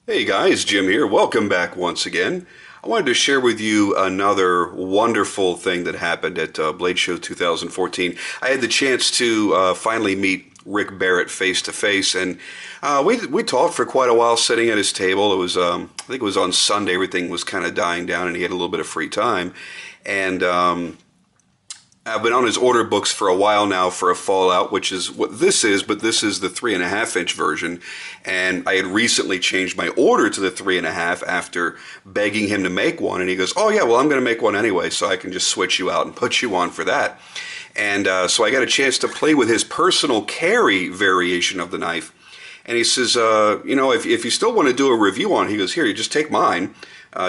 Hey guys, Jim here. Welcome back once again. I wanted to share with you another wonderful thing that happened at Blade Show 2014. I had the chance to finally meet Rick Barrett face to face, and we talked for quite a while sitting at his table. It was I think it was on Sunday. Everything was kind of dying down, and he had a little bit of free time, and I've been on his order books for a while now for a Fallout, which is what this is, but this is the 3.5 inch version. And I had recently changed my order to the 3.5 after begging him to make one. And he goes, "Oh, yeah, well, I'm going to make one anyway, so I can just switch you out and put you on for that." And so I got a chance to play with his personal carry variation of the knife. And he says, if you still want to do a review on it, he goes, "Here, you just take mine,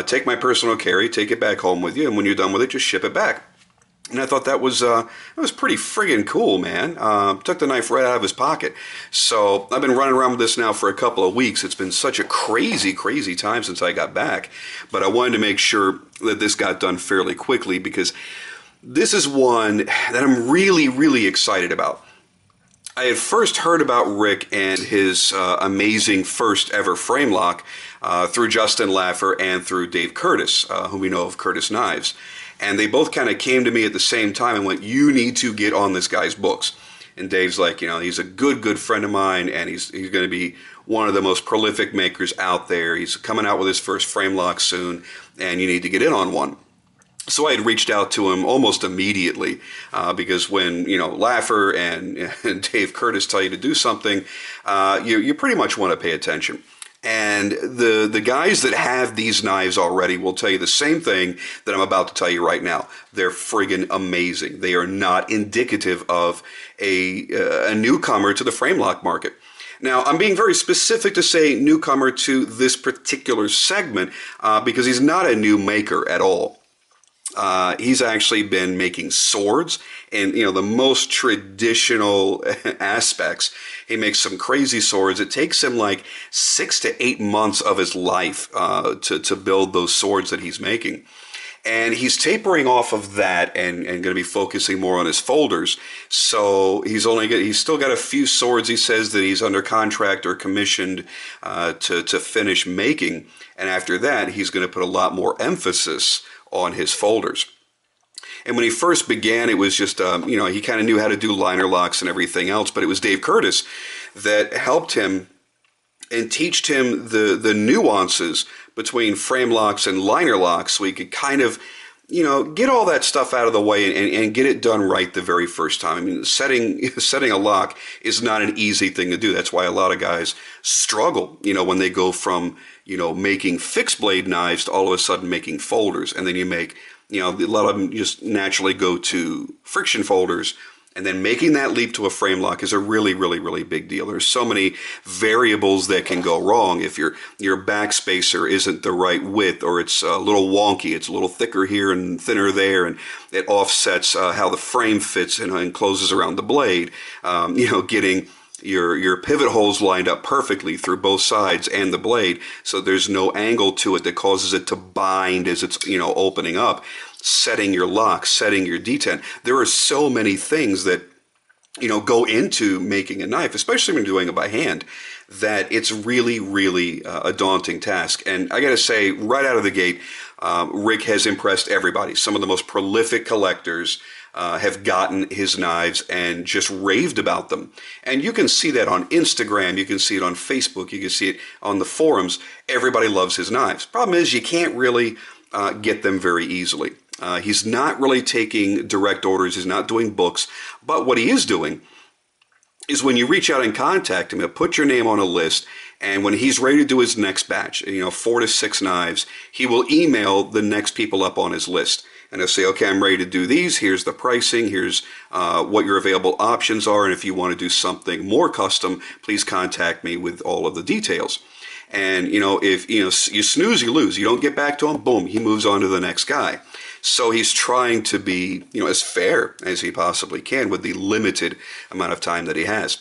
take my personal carry, take it back home with you, and when you're done with it, just ship it back." And I thought that was pretty friggin' cool, man. Took the knife right out of his pocket. So I've been running around with this now for a couple of weeks. It's been such a crazy, crazy time since I got back. But I wanted to make sure that this got done fairly quickly because this is one that I'm really, really excited about. I had first heard about Rick and his amazing first ever frame lock through Justin Laffer and through Dave Curtis, whom we know of Curtis Knives. And they both kind of came to me at the same time and went, "You need to get on this guy's books." And Dave's like, he's a good friend of mine, and he's going to be one of the most prolific makers out there. He's coming out with his first frame lock soon, and you need to get in on one. So I had reached out to him almost immediately because when Laffer and Dave Curtis tell you to do something, you pretty much want to pay attention. And the guys that have these knives already will tell you the same thing that I'm about to tell you right now. They're friggin' amazing. They are not indicative of a newcomer to the frame lock market. Now, I'm being very specific to say newcomer to this particular segment because he's not a new maker at all. He's actually been making swords and the most traditional aspects. He makes some crazy swords. It takes him like 6 to 8 months of his life to build those swords that he's making. And he's tapering off of that and going to be focusing more on his folders. So he's still got a few swords, he says, that he's under contract or commissioned to finish making. And after that, he's going to put a lot more emphasis on his folders. And when he first began, it was just, he kind of knew how to do liner locks and everything else, but it was Dave Curtis that helped him and teached him the nuances between frame locks and liner locks so he could kind of, get all that stuff out of the way and get it done right the very first time. I mean, setting a lock is not an easy thing to do. That's why a lot of guys struggle, when they go from, making fixed blade knives to all of a sudden making folders. And then you make, a lot of them just naturally go to friction folders. And then making that leap to a frame lock is a really, really, really big deal. There's so many variables that can go wrong. If your backspacer isn't the right width, or it's a little wonky, it's a little thicker here and thinner there, and it offsets how the frame fits and closes around the blade. Getting your pivot holes lined up perfectly through both sides and the blade, so there's no angle to it that causes it to bind as it's opening up. Setting your lock, setting your detent. There are so many things that go into making a knife, especially when you're doing it by hand, that it's really, really a daunting task. And I got to say, right out of the gate, Rick has impressed everybody. Some of the most prolific collectors have gotten his knives and just raved about them. And you can see that on Instagram, you can see it on Facebook, you can see it on the forums. Everybody loves his knives. Problem is, you can't really get them very easily. He's not really taking direct orders. He's not doing books. But what he is doing is when you reach out and contact him, he'll put your name on a list. And when he's ready to do his next batch, 4 to 6 knives, he will email the next people up on his list. And he'll say, "Okay, I'm ready to do these. Here's the pricing. Here's what your available options are. And if you want to do something more custom, please contact me with all of the details." And, if you snooze, you lose. You don't get back to him, boom, he moves on to the next guy. So he's trying to be, as fair as he possibly can with the limited amount of time that he has.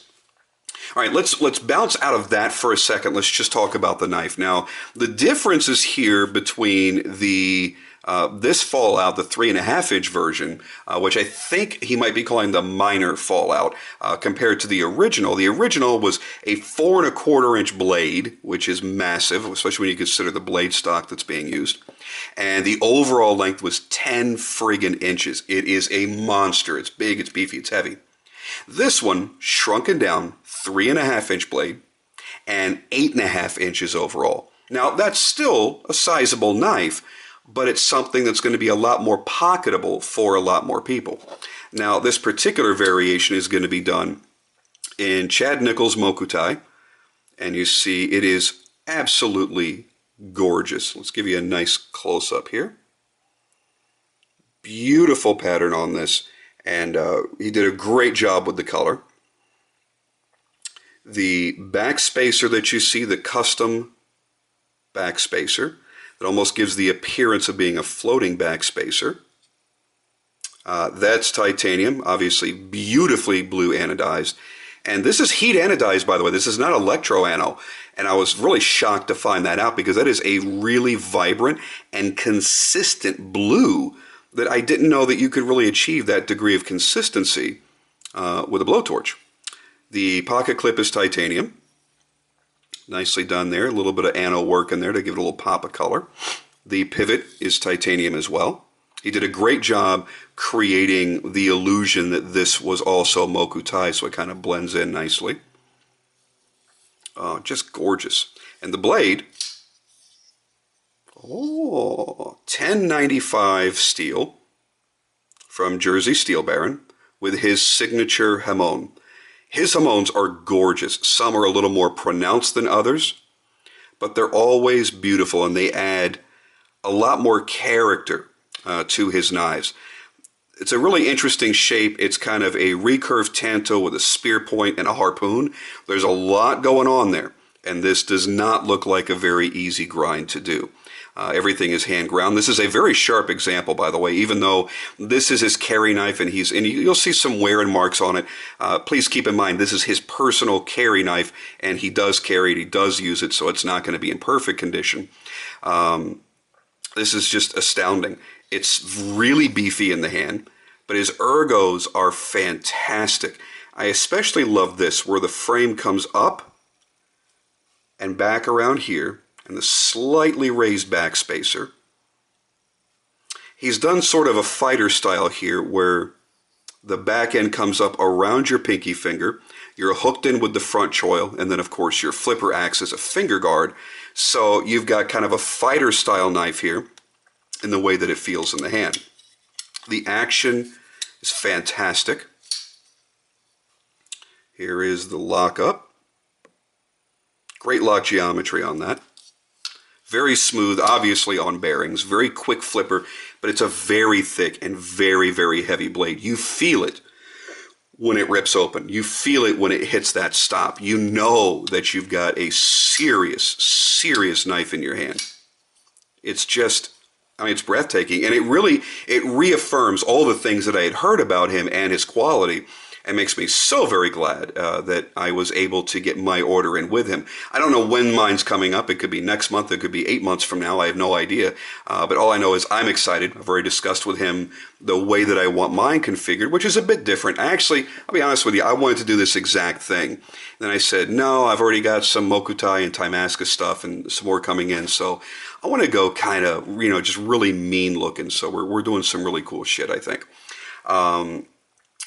All right, let's bounce out of that for a second. Let's just talk about the knife. Now, the differences here between the This Fallout, the 3.5-inch version, which I think he might be calling the minor Fallout, compared to the original. The original was a 4.25-inch blade, which is massive, especially when you consider the blade stock that's being used. And the overall length was 10 friggin' inches. It is a monster. It's big, it's beefy, it's heavy. This one, shrunken down, 3.5-inch blade, and 8.5 inches overall. Now, that's still a sizable knife, but it's something that's going to be a lot more pocketable for a lot more people. Now, this particular variation is going to be done in Chad Nichols' Mokuti, and you see it is absolutely gorgeous. Let's give you a nice close-up here. Beautiful pattern on this, and he did a great job with the color. The back spacer that you see, the custom back spacer, it almost gives the appearance of being a floating back spacer. That's titanium, obviously beautifully blue anodized. And this is heat anodized, by the way. This is not electro ano. And I was really shocked to find that out because that is a really vibrant and consistent blue that I didn't know that you could really achieve that degree of consistency with a blowtorch. The pocket clip is titanium. Nicely done there. A little bit of ano work in there to give it a little pop of color. The pivot is titanium as well. He did a great job creating the illusion that this was also Mokuti, so it kind of blends in nicely. Just gorgeous. And the blade, 1095 steel from Jersey Steel Baron with his signature hamon. His hamons are gorgeous. Some are a little more pronounced than others, but they're always beautiful, and they add a lot more character to his knives. It's a really interesting shape. It's kind of a recurved tanto with a spear point and a harpoon. There's a lot going on there, and this does not look like a very easy grind to do. Everything is hand ground. This is a very sharp example, by the way, even though this is his carry knife and you'll see some wear and marks on it. Please keep in mind, this is his personal carry knife, and he does carry it, he does use it, so it's not going to be in perfect condition. This is just astounding. It's really beefy in the hand, but his ergos are fantastic. I especially love this, where the frame comes up and back around here, and the slightly raised back spacer. He's done sort of a fighter style here where the back end comes up around your pinky finger. You're hooked in with the front choil, and then of course your flipper acts as a finger guard. So you've got kind of a fighter style knife here in the way that it feels in the hand. The action is fantastic. Here is the lockup. Great lock geometry on that. Very smooth, obviously on bearings, very quick flipper, but it's a very thick and very, very heavy blade. You feel it when it rips open. You feel it when it hits that stop. You know that you've got a serious, serious knife in your hand. It's just, I mean, it's breathtaking, and it reaffirms all the things that I had heard about him and his quality. It makes me so very glad that I was able to get my order in with him. I don't know when mine's coming up. It could be next month. It could be 8 months from now. I have no idea. But all I know is I'm excited. I've already discussed with him the way that I want mine configured, which is a bit different. Actually, I'll be honest with you, I wanted to do this exact thing. Then I said, no, I've already got some Mokuti and Timasca stuff and some more coming in. So I want to go kind of, just really mean looking. So we're doing some really cool shit, I think.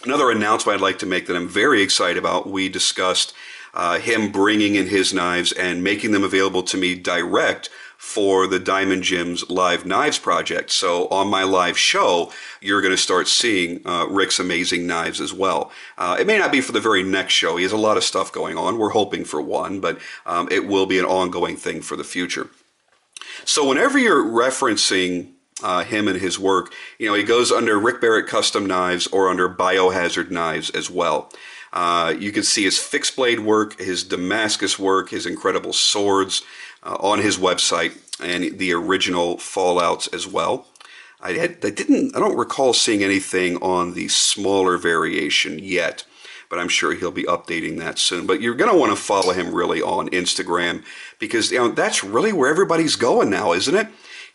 Another announcement I'd like to make that I'm very excited about, we discussed him bringing in his knives and making them available to me direct for the Diamond Jim's Live Knives project. So on my live show, you're going to start seeing Rick's amazing knives as well. It may not be for the very next show. He has a lot of stuff going on. We're hoping for one, but it will be an ongoing thing for the future. So whenever you're referencing him and his work, he goes under Rick Barrett Custom Knives or under Biohazard Knives as well. You can see his fixed blade work, his Damascus work, his incredible swords on his website, and the original Fallouts as well. I don't recall seeing anything on the smaller variation yet, but I'm sure he'll be updating that soon. But you're going to want to follow him really on Instagram because that's really where everybody's going now, isn't it?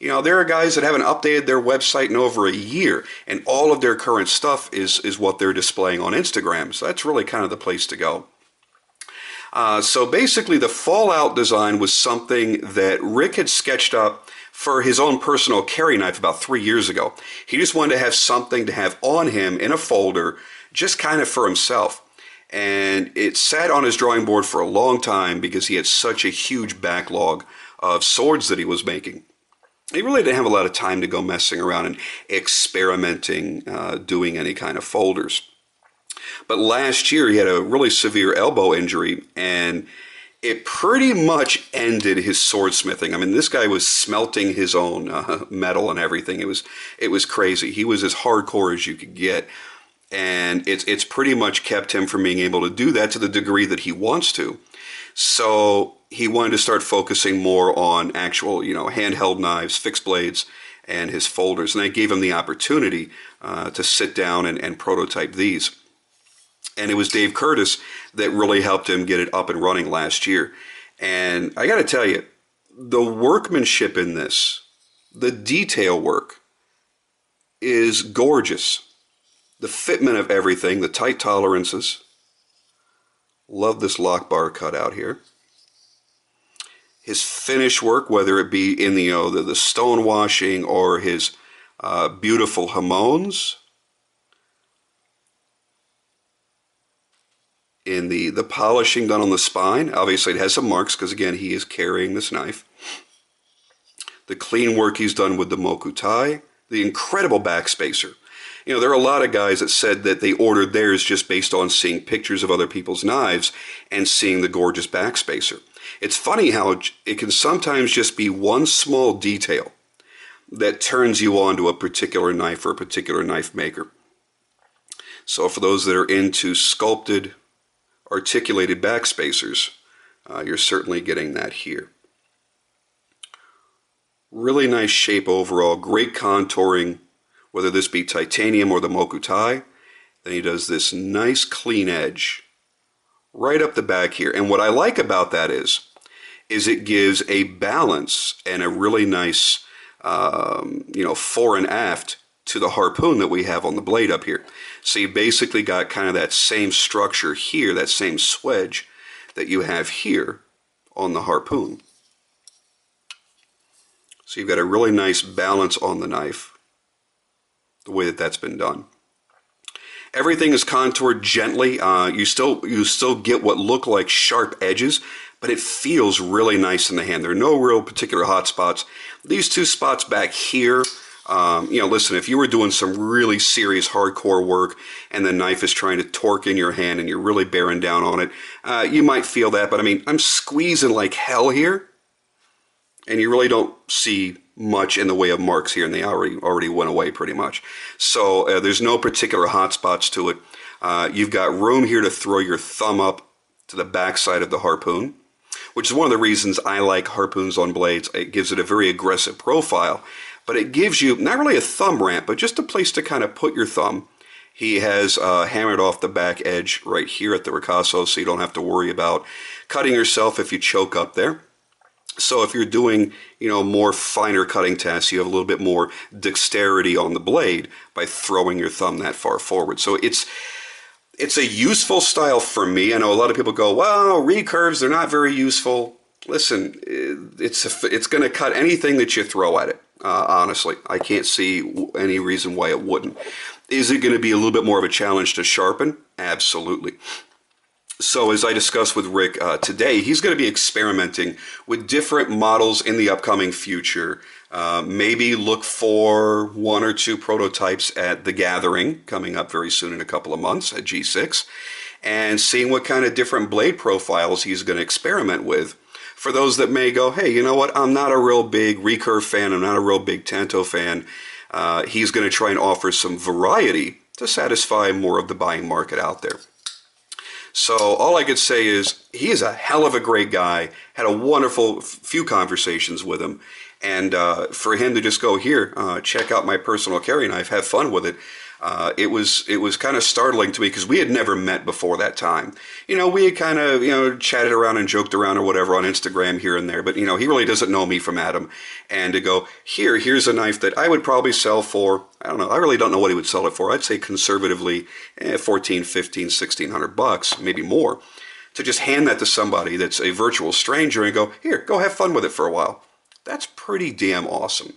You know, there are guys that haven't updated their website in over a year, and all of their current stuff is what they're displaying on Instagram. So that's really kind of the place to go. So basically, the Fallout design was something that Rick had sketched up for his own personal carry knife about 3 years ago. He just wanted to have something to have on him in a folder, just kind of for himself. And it sat on his drawing board for a long time because he had such a huge backlog of swords that he was making. He really didn't have a lot of time to go messing around and experimenting, doing any kind of folders. But last year he had a really severe elbow injury, and it pretty much ended his swordsmithing. I mean, this guy was smelting his own metal and everything. It was crazy. He was as hardcore as you could get, and it's pretty much kept him from being able to do that to the degree that he wants to. So he wanted to start focusing more on actual, you know, handheld knives, fixed blades, and his folders. And I gave him the opportunity to sit down and prototype these. And it was Dave Curtis that really helped him get it up and running last year. And I got to tell you, the workmanship in this, the detail work, is gorgeous. The fitment of everything, the tight tolerances. Love this lock bar cut out here. His finish work, whether it be in the stone washing or his beautiful hamones, in the polishing done on the spine. Obviously it has some marks because, again, he is carrying this knife. The clean work he's done with the Mokuti, the incredible backspacer. You know, there are a lot of guys that said that they ordered theirs just based on seeing pictures of other people's knives and seeing the gorgeous backspacer. It's funny how it can sometimes just be one small detail that turns you on to a particular knife or a particular knife maker. So for those that are into sculpted, articulated backspacers, you're certainly getting that here. Really nice shape overall, great contouring, whether this be titanium or the Mokuti. Then he does this nice clean edge right up the back here. And what I like about that is it gives a balance and a really nice, fore and aft to the harpoon that we have on the blade up here. So you basically got kind of that same structure here, that same swedge that you have here on the harpoon. So you've got a really nice balance on the knife, the way that that's been done. Everything is contoured gently. You still get what look like sharp edges, but it feels really nice in the hand. There are no real particular hot spots. These two spots back here, listen, if you were doing some really serious hardcore work and the knife is trying to torque in your hand and you're really bearing down on it, you might feel that. But I mean, I'm squeezing like hell here, and you really don't see much in the way of marks here, and they already went away pretty much. So there's no particular hot spots to it. You've got room here to throw your thumb up to the back side of the harpoon, which is one of the reasons I like harpoons on blades. It gives it a very aggressive profile, but it gives you not really a thumb ramp, but just a place to kind of put your thumb. He has hammered off the back edge right here at the ricasso, so you don't have to worry about cutting yourself if you choke up there. So if you're doing, more finer cutting tasks, you have a little bit more dexterity on the blade by throwing your thumb that far forward. So it's a useful style for me. I know a lot of people go, well, recurves, they're not very useful. Listen, it's going to cut anything that you throw at it. Honestly, I can't see any reason why it wouldn't. Is it going to be a little bit more of a challenge to sharpen? Absolutely. So as I discussed with Rick today, he's going to be experimenting with different models in the upcoming future. Maybe look for 1 or 2 prototypes at The Gathering, coming up very soon in a couple of months at G6, and seeing what kind of different blade profiles he's going to experiment with. For those that may go, hey, you know what, I'm not a real big recurve fan, I'm not a real big Tanto fan, he's going to try and offer some variety to satisfy more of the buying market out there. So all I could say is he is a hell of a great guy. Had a wonderful few conversations with him. And for him to just go, here, check out my personal carry knife, have fun with it. It was kind of startling to me because we had never met before that time. We had kind of, chatted around and joked around or whatever on Instagram here and there, but, he really doesn't know me from Adam. And to go, here's a knife that I would probably sell for, I don't know, I really don't know what he would sell it for. I'd say conservatively, 14, 15, 1600 bucks, maybe more. To just hand that to somebody that's a virtual stranger and go, here, go have fun with it for a while. That's pretty damn awesome.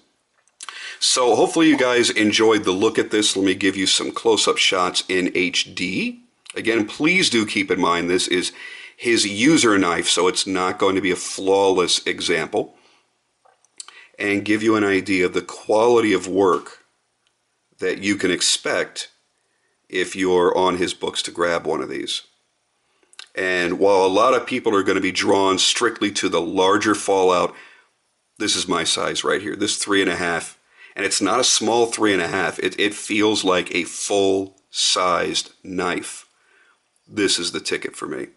So hopefully you guys enjoyed the look at this. Let me give you some close-up shots in HD. Again, please do keep in mind this is his user knife, so it's not going to be a flawless example. And give you an idea of the quality of work that you can expect if you're on his books to grab one of these. And while a lot of people are going to be drawn strictly to the larger Fallout, this is my size right here, this 3.5. And it's not a small 3.5. It feels like a full-sized knife. This is the ticket for me.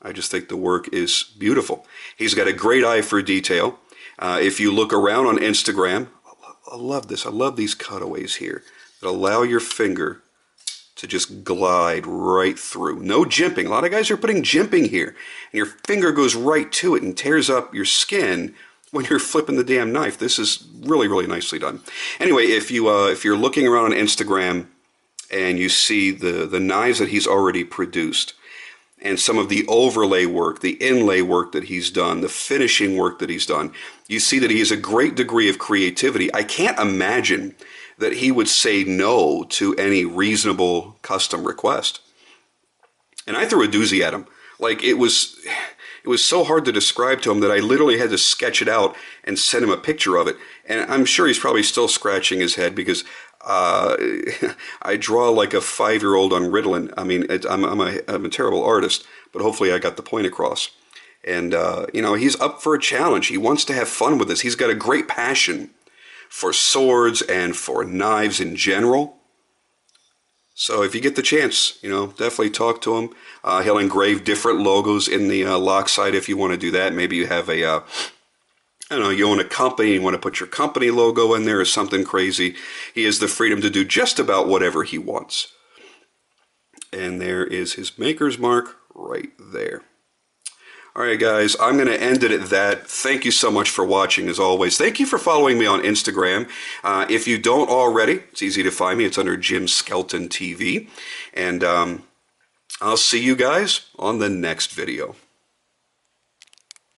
I just think the work is beautiful. He's got a great eye for detail. If you look around on Instagram, I love this. I love these cutaways here that allow your finger to just glide right through. No jimping. A lot of guys are putting jimping here. And your finger goes right to it and tears up your skin when you're flipping the damn knife. This is really, really nicely done. Anyway, if you're looking around on Instagram and you see the knives that he's already produced and some of the overlay work, the inlay work that he's done, the finishing work that he's done, you see that he has a great degree of creativity. I can't imagine that he would say no to any reasonable custom request. And I threw a doozy at him. Like, it was so hard to describe to him that I literally had to sketch it out and send him a picture of it. And I'm sure he's probably still scratching his head because I draw like a 5-year-old on Ritalin. I mean, I'm a terrible artist, but hopefully I got the point across. And, he's up for a challenge. He wants to have fun with this. He's got a great passion for swords and for knives in general. So if you get the chance, definitely talk to him. He'll engrave different logos in the lock side if you want to do that. Maybe you have a, I don't know, you own a company and you want to put your company logo in there or something crazy. He has the freedom to do just about whatever he wants. And there is his maker's mark right there. All right, guys, I'm going to end it at that. Thank you so much for watching, as always. Thank you for following me on Instagram. If you don't already, it's easy to find me. It's under Jim Skelton TV. And I'll see you guys on the next video.